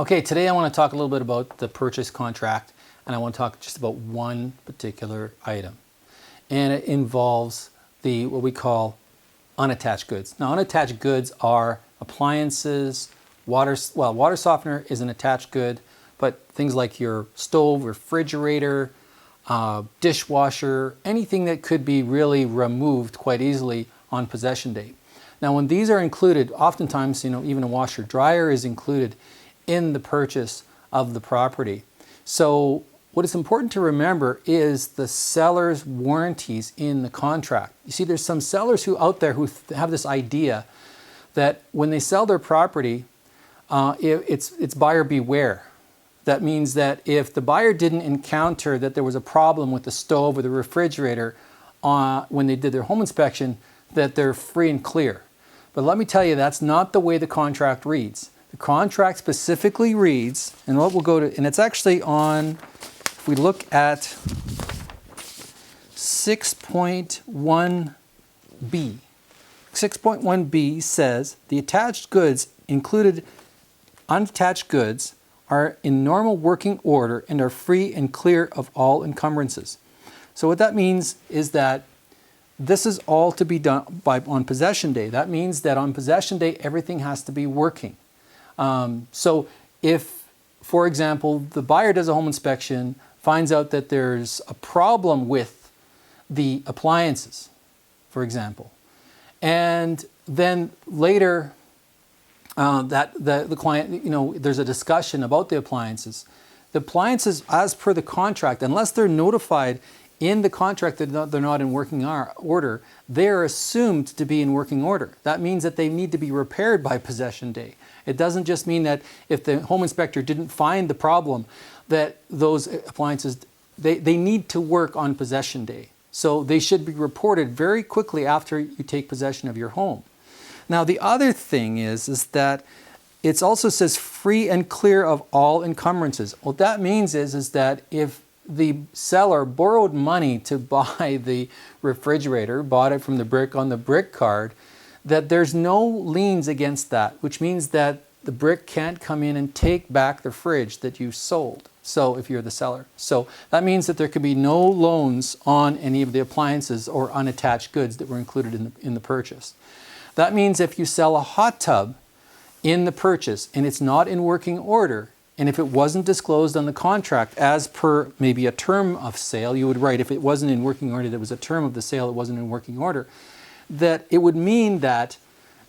Okay, today I want to talk a little bit about the purchase contract, and I want to talk just about one particular item. And it involves what we call unattached goods. Now, unattached goods are appliances, water softener is an attached good, but things like your stove, refrigerator, dishwasher, anything that could be really removed quite easily on possession date. Now, when these are included, oftentimes, even a washer dryer is included in the purchase of the property. So what is important to remember is the seller's warranties in the contract. You see, there's some sellers out there who have this idea that when they sell their property, it's buyer beware. That means that if the buyer didn't encounter that there was a problem with the stove or the refrigerator when they did their home inspection, that they're free and clear. But let me tell you, that's not the way the contract reads. The contract specifically reads, and what we'll go to, and it's actually on, if we look at 6.1b. 6.1b says the attached goods included unattached goods are in normal working order and are free and clear of all encumbrances. So what that means is that this is all to be done on possession day. That means that on possession day, everything has to be working. So if, for example, the buyer does a home inspection, finds out that there's a problem with the appliances, for example, and then later that the client, there's a discussion about the appliances. The appliances, as per the contract, unless they're notified in the contract that they're not in working order, they're assumed to be in working order. That means that they need to be repaired by possession day. It doesn't just mean that if the home inspector didn't find the problem, that those appliances, they need to work on possession day. So they should be reported very quickly after you take possession of your home. Now, the other thing is that it also says free and clear of all encumbrances. What that means is that if the seller borrowed money to buy the refrigerator, bought it from the brick on the brick card, that there's no liens against that, which means that the brick can't come in and take back the fridge that you sold. So if you're the seller. So that means that there could be no loans on any of the appliances or unattached goods that were included in the purchase. That means if you sell a hot tub in the purchase and it's not in working order, and if it wasn't disclosed on the contract as per maybe a term of sale, you would write, if it wasn't in working order, there was a term of the sale, it wasn't in working order, that it would mean that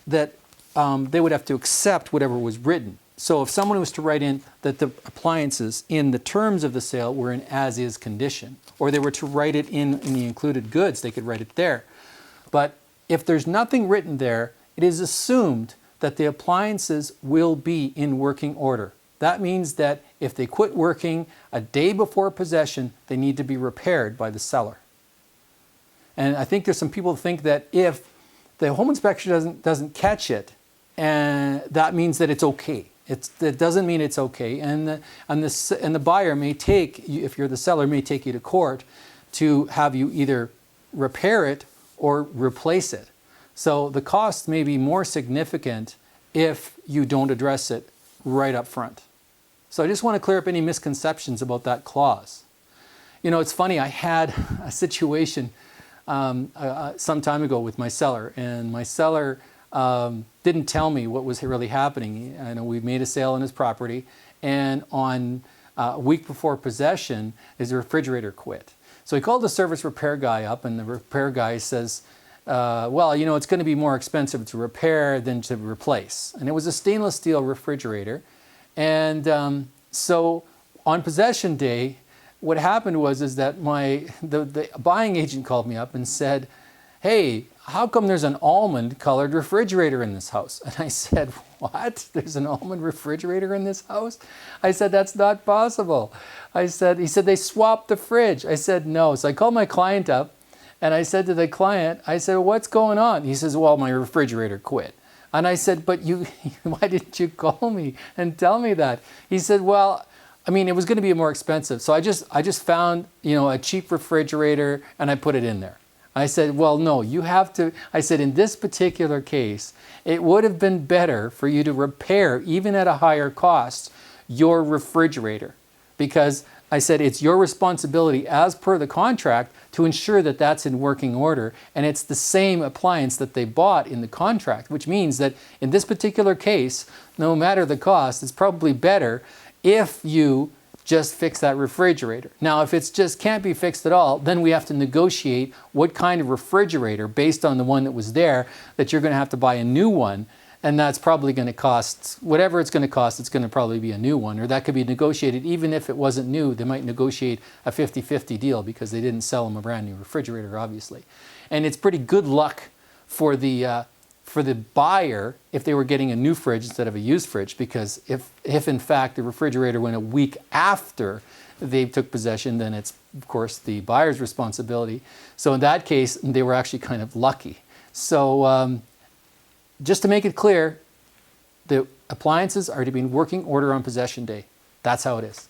they would have to accept whatever was written. So if someone was to write in that the appliances in the terms of the sale were in as-is condition, or they were to write it in the included goods, they could write it there. But if there's nothing written there, it is assumed that the appliances will be in working order. That means that if they quit working a day before possession, they need to be repaired by the seller. And I think there's some people who think that if the home inspector doesn't catch it, and that means that it's okay. It doesn't mean it's okay. And the buyer may take, if you're the seller, may take you to court to have you either repair it or replace it. So the cost may be more significant if you don't address it right up front. So I just want to clear up any misconceptions about that clause. It's funny, I had a situation some time ago with my seller, and my seller didn't tell me what was really happening. I know we made a sale on his property, and on a week before possession, his refrigerator quit. So he called the service repair guy up, and the repair guy says, well, it's going to be more expensive to repair than to replace. And it was a stainless steel refrigerator. And so on possession day, what happened was that the buying agent called me up and said, hey, how come there's an almond colored refrigerator in this house? And I said, what? There's an almond refrigerator in this house? I said, that's not possible. He said, they swapped the fridge. I said, no. So I called my client up and I said to the client, I said, what's going on? He says, well, my refrigerator quit. And I said, but why didn't you call me and tell me that? He said, well, it was going to be more expensive. So I just found, a cheap refrigerator and I put it in there. I said, well, no, you have to, I said, in this particular case, it would have been better for you to repair, even at a higher cost, your refrigerator, because I said it's your responsibility as per the contract to ensure that that's in working order, and it's the same appliance that they bought in the contract, which means that in this particular case, no matter the cost, it's probably better if you just fix that refrigerator. Now, if it's just can't be fixed at all, then we have to negotiate what kind of refrigerator based on the one that was there, that you're going to have to buy a new one. And that's probably going to cost, whatever it's going to cost, it's going to probably be a new one. Or that could be negotiated, even if it wasn't new, they might negotiate a 50-50 deal because they didn't sell them a brand new refrigerator, obviously. And it's pretty good luck for the buyer if they were getting a new fridge instead of a used fridge, because if in fact the refrigerator went a week after they took possession, then it's of course the buyer's responsibility. So in that case, they were actually kind of lucky. So just to make it clear, the appliances are to be in working order on possession day. That's how it is.